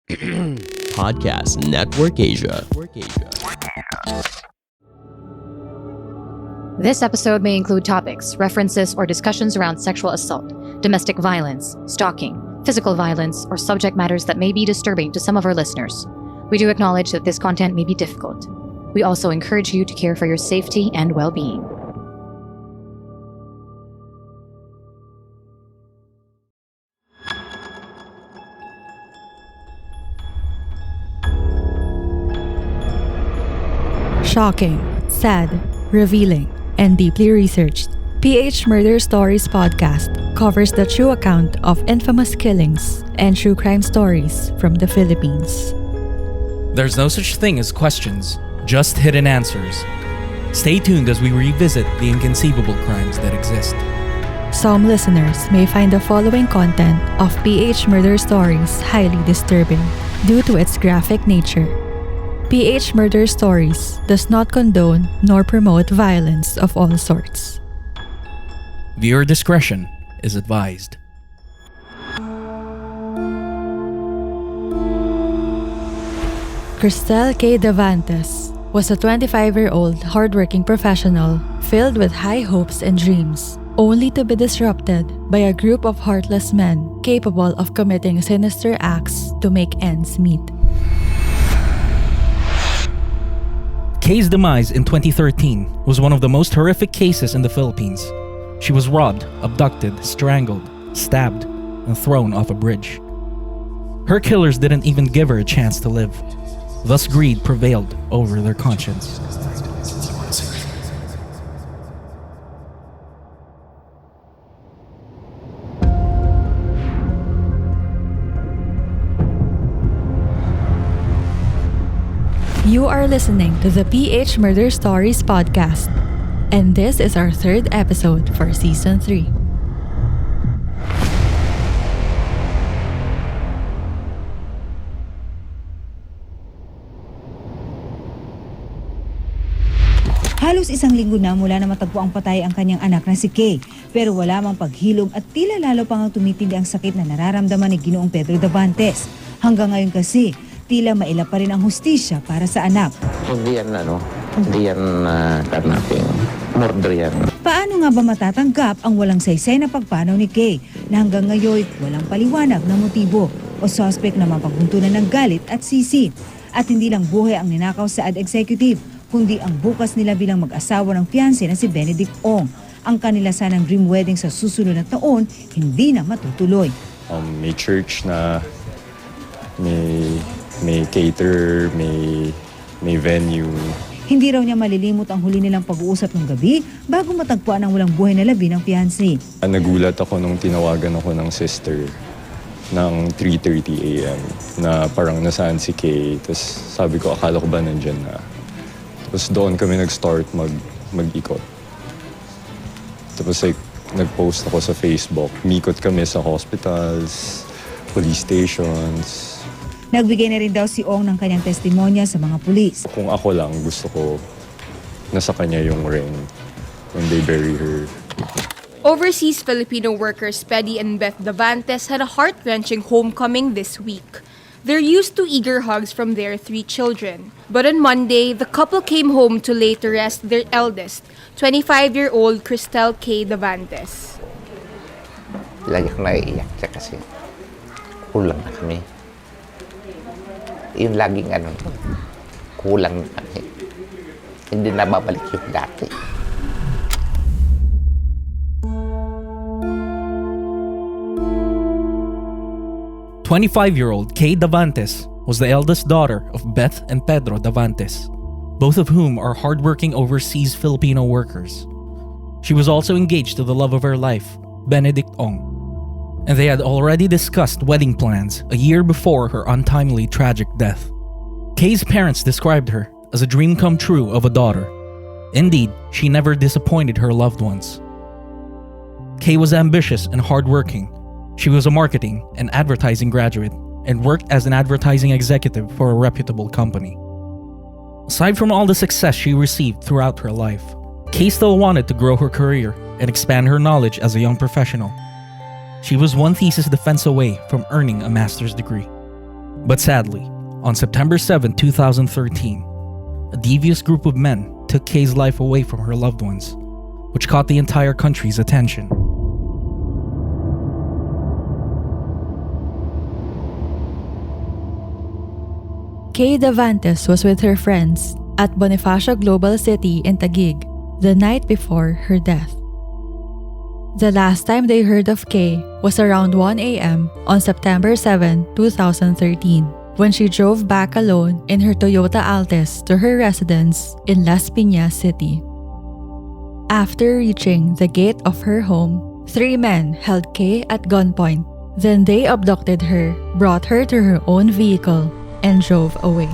Podcast Network Asia. This episode may include topics, references, or discussions around sexual assault, domestic violence, stalking, physical violence, or subject matters that may be disturbing to some of our listeners. We do acknowledge that this content may be difficult. We also encourage you to care for your safety and well-being. Shocking, sad, revealing, and deeply researched, PH Murder Stories podcast covers the true account of infamous killings and true crime stories from the Philippines. There's no such thing as questions, just hidden answers. Stay tuned as we revisit the inconceivable crimes that exist. Some listeners may find the following content of PH Murder Stories highly disturbing due to its graphic nature. PH Murder Stories does not condone nor promote violence of all sorts. Viewer discretion is advised. Kristelle Kae Davantes was a 25-year-old hardworking professional filled with high hopes and dreams, only to be disrupted by a group of heartless men capable of committing sinister acts to make ends meet. Kae's demise in 2013 was one of the most horrific cases in the Philippines. She was robbed, abducted, strangled, stabbed, and thrown off a bridge. Her killers didn't even give her a chance to live. Thus greed prevailed over their conscience. You are listening to the PH Murder Stories podcast, and this is our third episode for Season 3. Halos isang linggo na mula na matagpo ang patay ang kanyang anak na si Kae, pero wala mang paghilom at tila lalo pang tumitindi ang sakit na nararamdaman ni Ginoong Pedro Davantes. Hanggang ngayon kasi, tila maila pa rin ang hustisya para sa anak. Hindi yan karnaping. Murder yan. Paano nga ba matatanggap ang walang saysay na pagpanaw ni Kae na hanggang ngayon walang paliwanag na motibo o suspect na mapagpuntunan ng galit at sisi? At hindi lang buhay ang ninakaw sa ad executive, kundi ang bukas nila bilang mag-asawa ng fiancé na si Benedict Ong. Ang kanila sanang dream wedding sa susunod na taon, hindi na matutuloy. May church na may caterer, may venue. Hindi raw niya malilimot ang huli nilang pag-uusap ng gabi bago matagpuan ang walang buhay na labi ng fiancé. Nagulat ako nung tinawagan ako ng sister ng 3:30 a.m. na parang nasaan si Kae. Tapos sabi ko, akala ko ba nandyan na? Tapos doon kami nag-start mag-ikot. Tapos nag-post ako sa Facebook. Mikot kami sa hospitals, police stations. Nagbigay na rin daw si Ong ng kanyang testimonya sa mga pulis. Kung ako lang, gusto ko nasa kanya yung ring when they bury her. Overseas Filipino workers Peddy and Beth Davantes had a heart-wrenching homecoming this week. They're used to eager hugs from their 3 children. But on Monday, the couple came home to lay to rest their eldest, 25-year-old Kristelle Kae Davantes. Lagi ko naiiyak siya kasi kulang na kami. Yung laging kulang na kami. Hindi na babalik yung dati. "25-year-old Kae Davantes was the eldest daughter of Beth and Pedro Davantes, both of whom are hardworking overseas Filipino workers. She was also engaged to the love of her life, Benedict Ong, and they had already discussed wedding plans a year before her untimely tragic death. Kae's parents described her as a dream come true of a daughter. Indeed, she never disappointed her loved ones. Kae was ambitious and hardworking. She was a marketing and advertising graduate and worked as an advertising executive for a reputable company. Aside from all the success she received throughout her life, Kae still wanted to grow her career and expand her knowledge as a young professional. She was one thesis defense away from earning a master's degree. But sadly, on September 7, 2013, a devious group of men took Kae's life away from her loved ones, which caught the entire country's attention. Kae Davantes was with her friends at Bonifacio Global City in Taguig the night before her death. The last time they heard of Kae was around 1 a.m. on September 7, 2013, when she drove back alone in her Toyota Altis to her residence in Las Piñas City. After reaching the gate of her home, 3 men held Kae at gunpoint. Then they abducted her, brought her to her own vehicle, and drove away.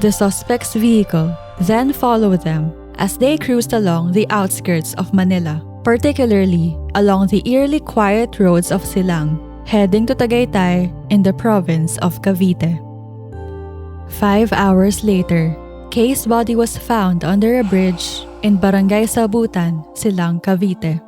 The suspect's vehicle then followed them as they cruised along the outskirts of Manila, particularly along the eerily quiet roads of Silang, heading to Tagaytay in the province of Cavite. 5 hours later, Kae's body was found under a bridge in Barangay Sabutan, Silang, Cavite.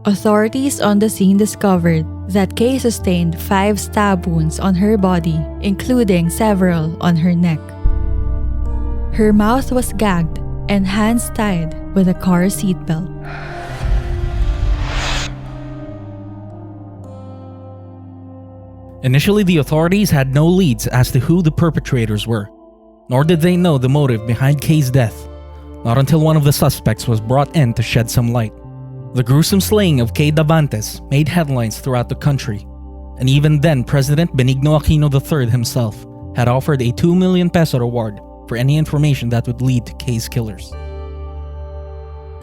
Authorities on the scene discovered that Kae sustained 5 stab wounds on her body, including several on her neck. Her mouth was gagged and hands tied with a car seatbelt. Initially, the authorities had no leads as to who the perpetrators were, nor did they know the motive behind Kae's death, not until one of the suspects was brought in to shed some light. The gruesome slaying of Kae Davantes made headlines throughout the country, and even then President Benigno Aquino III himself had offered a 2 million peso reward for any information that would lead to Kae's killers.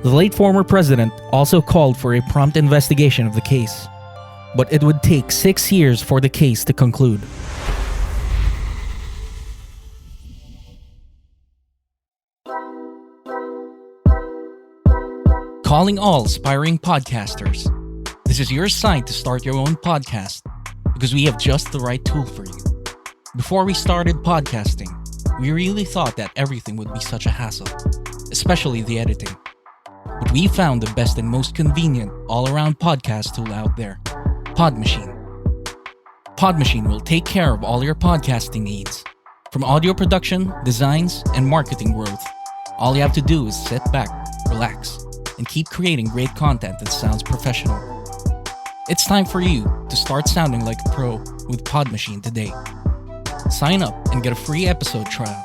The late former president also called for a prompt investigation of the case, but it would take 6 years for the case to conclude. Calling all aspiring podcasters. This is your sign to start your own podcast because we have just the right tool for you. Before we started podcasting, we really thought that everything would be such a hassle, especially the editing. But we found the best and most convenient all-around podcast tool out there, Podmachine. Podmachine will take care of all your podcasting needs. From audio production, designs, and marketing growth, all you have to do is sit back, relax, and keep creating great content that sounds professional. It's time for you to start sounding like a pro with Podmachine today. Sign up and get a free episode trial.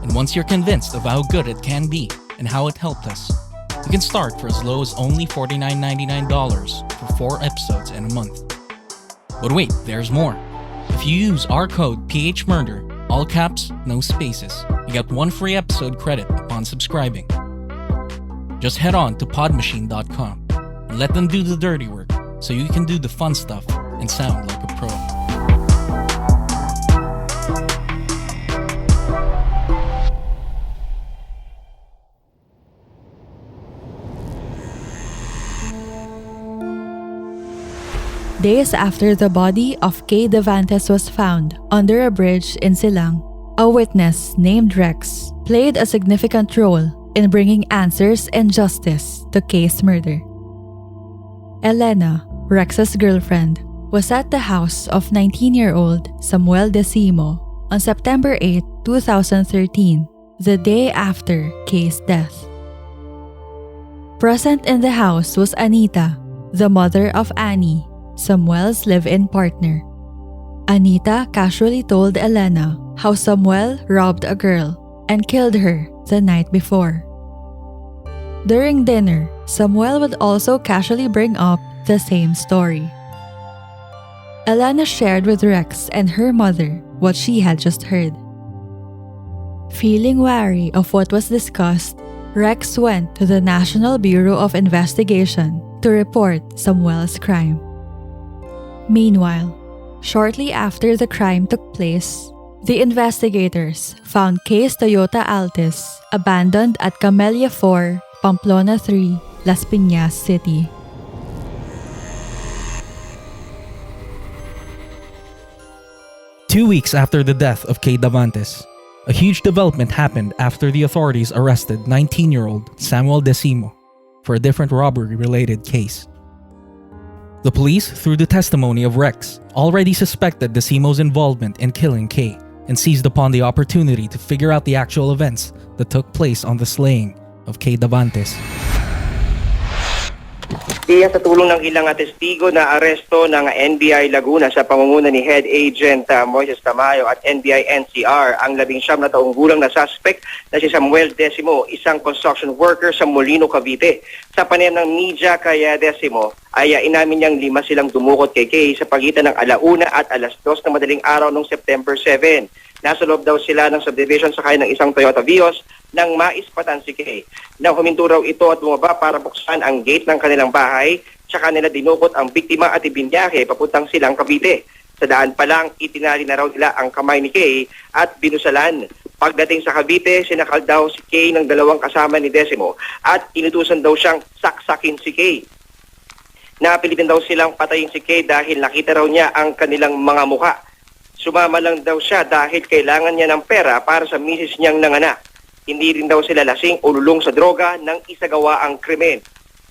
And once you're convinced of how good it can be and how it helped us, you can start for as low as only $49.99 for 4 episodes in a month. But wait, there's more. If you use our code PHMurder, all caps, no spaces, you get 1 free episode credit upon subscribing. Just head on to podmachine.com and let them do the dirty work so you can do the fun stuff and sound like a pro. Days after the body of Kae Davantes was found under a bridge in Silang, a witness named Rex played a significant role in bringing answers and justice to Kae's murder. Elena, Rex's girlfriend, was at the house of 19-year-old Samuel Decimo on September 8, 2013, the day after Kae's death. Present in the house was Anita, the mother of Annie, Samuel's live-in partner. Anita casually told Elena how Samuel robbed a girl and killed her the night before. During dinner, Samuel would also casually bring up the same story. Elena shared with Rex and her mother what she had just heard. Feeling wary of what was discussed, Rex went to the National Bureau of Investigation to report Samuel's crime. Meanwhile, shortly after the crime took place, the investigators found Kae's Toyota Altis abandoned at Camellia 4, Pamplona 3, Las Piñas City. Two weeks after the death of Kae Davantes, a huge development happened after the authorities arrested 19-year-old Samuel Decimo for a different robbery-related case. The police, through the testimony of Rex, already suspected Decimo's involvement in killing Kae and seized upon the opportunity to figure out the actual events that took place on the slaying of Kae Davantes. Iya sa tulong ng ilang testigo na aresto ng NBI Laguna sa pangunguna ni Head Agent Moises Tamayo at NBI NCR ang 19 na taong gulang na suspect na si Samuel Decimo, isang construction worker sa Molino, Cavite. Sa panayam ng media kay Decimo ay inamin niyang 5 silang dumukot kay Kae sa pagitan ng 1:00 at 2:00 ng madaling araw noong September 7. Nasa loob daw sila ng subdivision sakay ng isang Toyota Vios nang maispatan si Kae. Nang huminto raw ito at bumaba para buksan ang gate ng kanilang bahay, tsaka nila dinukot ang biktima at ibinyahe papuntang silang Cavite. Sa daan pa lang, itinali na raw nila ang kamay ni Kae at binusalan. Pagdating sa Cavite, sinakal daw si Kae ng 2 kasama ni Decimo at inutusan daw siyang saksakin si Kae. Napilitan daw silang patayin si Kae dahil nakita raw niya ang kanilang mga mukha. Sumama lang daw siya dahil kailangan niya ng pera para sa misis niyang nanganak. Hindi rin daw sila lasing o lulong sa droga nang isagawa ang krimen.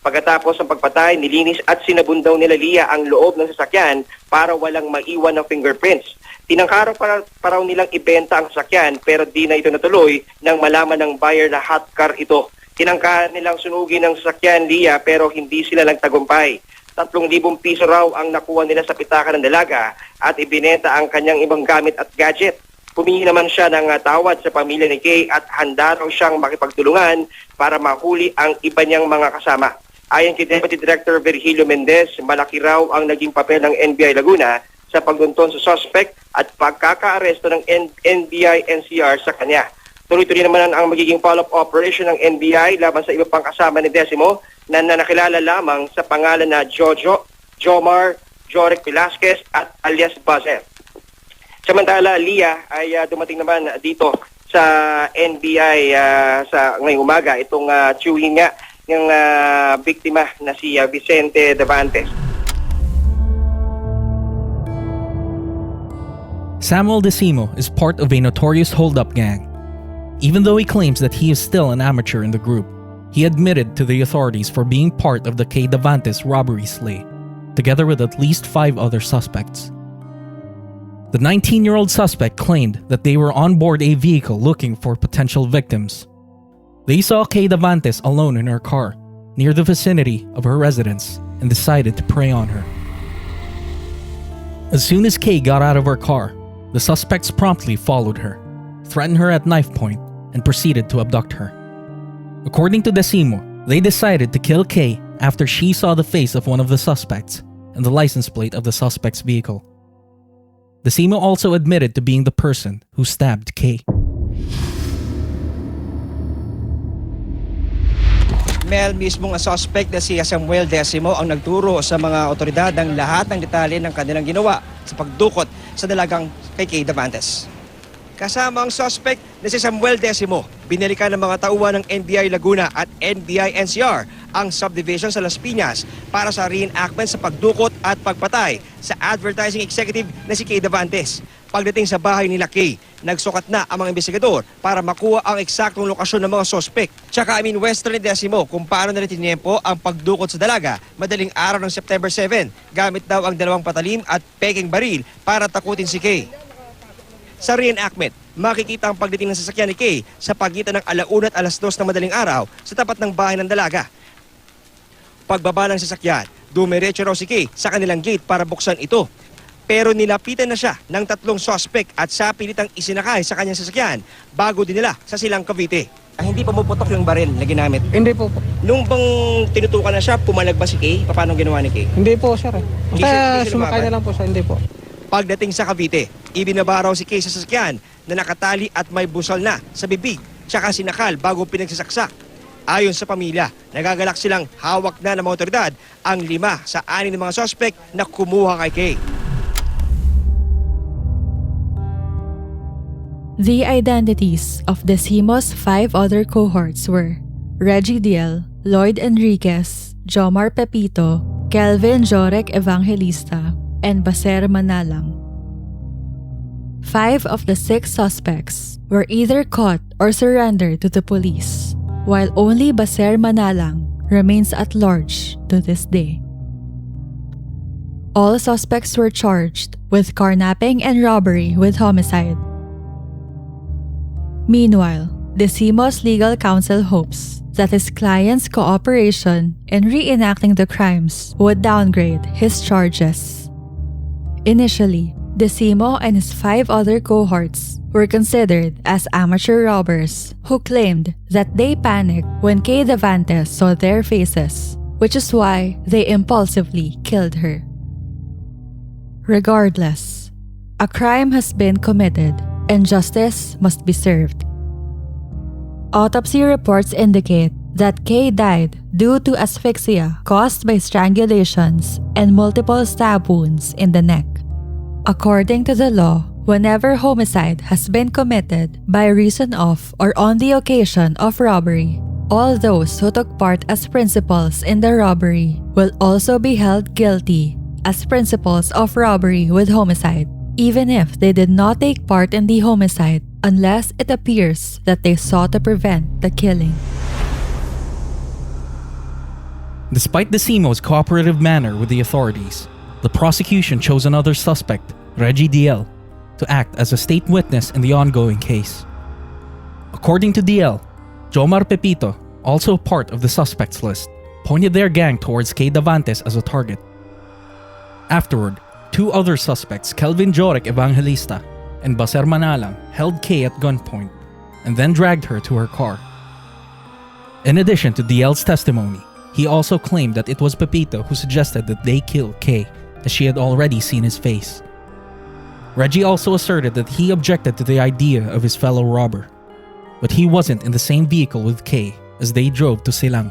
Pagkatapos ng pagpatay, nilinis at sinabon daw nila Lia ang loob ng sasakyan para walang maiwan ng fingerprints. Tinangkaraw pa raw nilang ibenta ang sasakyan pero di na ito natuloy nang malaman ng buyer na hot car ito. Tinangka nilang sunugin ng sasakyan Lia pero hindi sila nagtagumpay. 3,000 piso raw ang nakuha nila sa pitaka ng dalaga at ibinenta ang kanyang ibang gamit at gadget. Humingi naman siya ng tawad sa pamilya ni Kae at handa raw siyang makipagtulungan para mahuli ang iba niyang mga kasama. Ayon kay Deputy Director Virgilio Mendez, malaki raw ang naging papel ng NBI Laguna sa pagdunton sa suspect at pagkakaaresto ng NBI NCR sa kanya. Tuloy-tuloy naman ang magiging follow-up operation ng NBI laban sa iba pang kasama ni Decimo na nakilala lamang sa pangalan na Jojo, Jomar, Jorek Velasquez at alias Buzzer. Samantala, Lia ay dumating naman dito sa NBI sa ngayong umaga. Itong chewing nga ng biktima na si Vicente Davantes. Samuel Decimo is part of a notorious hold-up gang. Even though he claims that he is still an amateur in the group, he admitted to the authorities for being part of the Kae Davantes robbery-slaying, together with at least 5 other suspects. The 19-year-old suspect claimed that they were on board a vehicle looking for potential victims. They saw Kae Davantes alone in her car, near the vicinity of her residence, and decided to prey on her. As soon as Kae got out of her car, the suspects promptly followed her, threatened her at knife point, and proceeded to abduct her. According to Decimo, they decided to kill Kae after she saw the face of one of the suspects and the license plate of the suspect's vehicle. Decimo also admitted to being the person who stabbed Kae. Mel, mismong ang suspect na si Samuel Decimo ang nagturo sa mga otoridad ng lahat ng detalye ng kanilang ginawa sa pagdukot sa dalagang kay Kae Davantes. Kasama ang suspect na si Samuel Decimo, binalikan ng mga tauhan ng NBI Laguna at NBI NCR ang subdivision sa Las Piñas para sa reenactment sa pagdukot at pagpatay sa advertising executive na si Kae Davantes. Pagdating sa bahay nila Kae, nagsukat na ang mga investigador para makuha ang eksaktong lokasyon ng mga suspect. Tsaka Western ni Decimo kung paano nila tiniyempo ang pagdukot sa dalaga madaling araw ng September 7. Gamit daw ang 2 patalim at peking baril para takutin si Kae. Sa reenactment, makikita ang pagdating ng sasakyan ni Kae sa pagitan ng 1:00 at 2:00 ng madaling araw sa tapat ng bahay ng dalaga. Pagbaba ng sasakyan, dumiretso raw si Kae sa kanilang gate para buksan ito. Pero nilapitan na siya ng 3 suspect at sa pilitang isinakay sa kanyang sasakyan bago dinala sa silang Cavite. Hindi pa puputok yung baril na ginamit? Hindi po. Nung bang tinutukan na siya, pumalag ba si Kae? Paano ginawa ni Kae? Hindi po, sir. Basta sumakay na lang po siya, hindi po. Pagdating sa Cavite, ibinaba raw si Kae sa sasakyan na nakatali at may busal na sa bibig tsaka sinakal bago pinagsasaksak. Ayon sa pamilya, nagagalak silang hawak na ng mga otoridad ang 5 sa 6 ng mga suspect na kumuha kay Kae. The identities of Decimo's 5 other cohorts were Reggie Diel, Lloyd Enriquez, Jomar Pepito, Kelvin Jorek Evangelista, and Baser Manalang. 5 of the 6 suspects were either caught or surrendered to the police, while only Baser Manalang remains at large to this day. All suspects were charged with carnapping and robbery with homicide. Meanwhile, Decimo's legal counsel hopes that his client's cooperation in reenacting the crimes would downgrade his charges. Initially, Decimo and his 5 other cohorts were considered as amateur robbers who claimed that they panicked when Kae Davantes saw their faces, which is why they impulsively killed her. Regardless, a crime has been committed and justice must be served. Autopsy reports indicate that Kae died due to asphyxia caused by strangulations and multiple stab wounds in the neck. According to the law, whenever homicide has been committed by reason of or on the occasion of robbery, all those who took part as principals in the robbery will also be held guilty as principals of robbery with homicide, even if they did not take part in the homicide unless it appears that they sought to prevent the killing. Despite Decimo's cooperative manner with the authorities, the prosecution chose another suspect, Reggie DL, to act as a state witness in the ongoing case. According to DL, Jomar Pepito, also part of the suspects list, pointed their gang towards Kae Davantes as a target. Afterward, 2 other suspects, Kelvin Jorek Evangelista and Baser Manalang, held Kae at gunpoint and then dragged her to her car. In addition to DL's testimony, he also claimed that it was Pepito who suggested that they kill Kae, as she had already seen his face. Reggie also asserted that he objected to the idea of his fellow robber, but he wasn't in the same vehicle with Kae as they drove to Silang.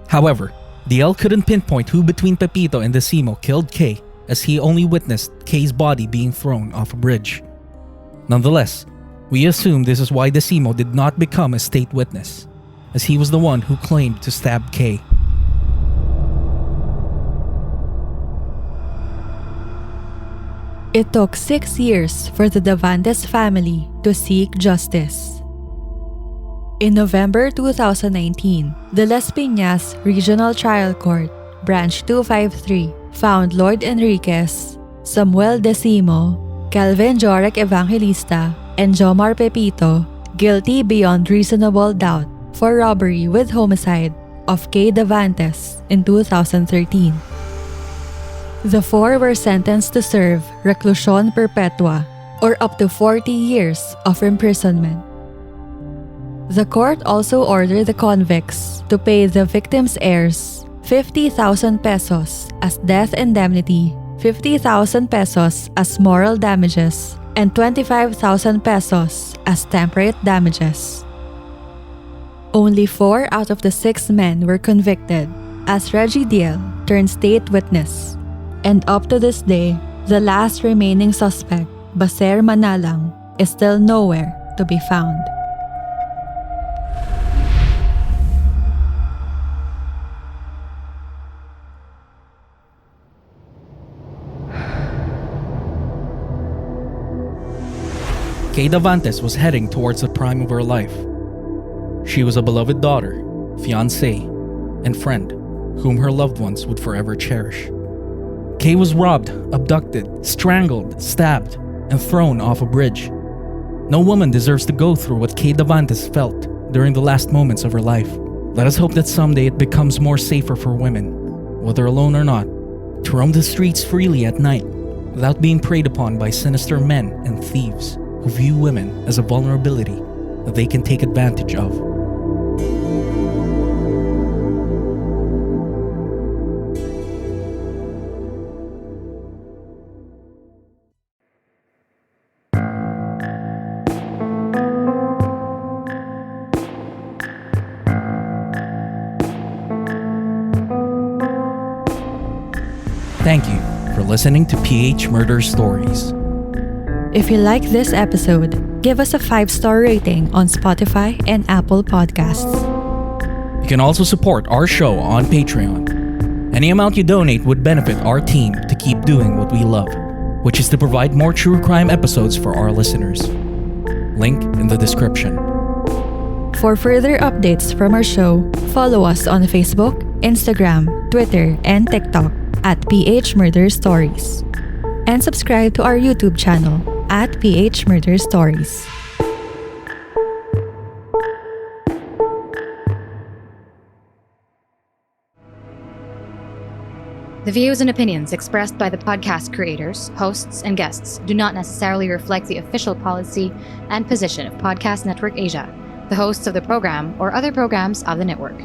However, DL couldn't pinpoint who between Pepito and Decimo killed Kae, as he only witnessed Kae's body being thrown off a bridge. Nonetheless, we assume this is why Decimo did not become a state witness, as he was the one who claimed to stab Kae. It took 6 years for the Davantes family to seek justice. In November 2019, the Las Piñas Regional Trial Court, Branch 253, found Lloyd Enriquez, Samuel Decimo, Kelvin Jorek Evangelista, and Jomar Pepito guilty beyond reasonable doubt for robbery with homicide of Kae Davantes in 2013. The 4 were sentenced to serve reclusion perpetua, or up to 40 years of imprisonment. The court also ordered the convicts to pay the victims' heirs 50,000 pesos as death indemnity, 50,000 pesos as moral damages, and 25,000 pesos as temperate damages. Only 4 out of the 6 men were convicted, as Reggie Diel turned state witness. And up to this day, the last remaining suspect, Baser Manalang, is still nowhere to be found. Kae Davantes was heading towards the prime of her life. She was a beloved daughter, fiancée, and friend, whom her loved ones would forever cherish. Kae was robbed, abducted, strangled, stabbed, and thrown off a bridge. No woman deserves to go through what Kae Davantes felt during the last moments of her life. Let us hope that someday it becomes more safer for women, whether alone or not, to roam the streets freely at night without being preyed upon by sinister men and thieves who view women as a vulnerability that they can take advantage of. Thank you for listening to PH Murder Stories. If you like this episode, give us a 5-star rating on Spotify and Apple Podcasts. You can also support our show on Patreon. Any amount you donate would benefit our team to keep doing what we love, which is to provide more true crime episodes for our listeners. Link in the description. For further updates from our show, follow us on Facebook, Instagram, Twitter, and TikTok. at PH Murder Stories. And subscribe to our YouTube channel at PH Murder Stories. The views and opinions expressed by the podcast creators, hosts, and guests do not necessarily reflect the official policy and position of Podcast Network Asia, the hosts of the program, or other programs of the network.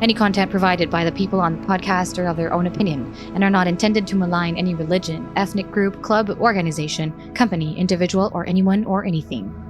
Any content provided by the people on the podcast are of their own opinion and are not intended to malign any religion, ethnic group, club, organization, company, individual, or anyone or anything.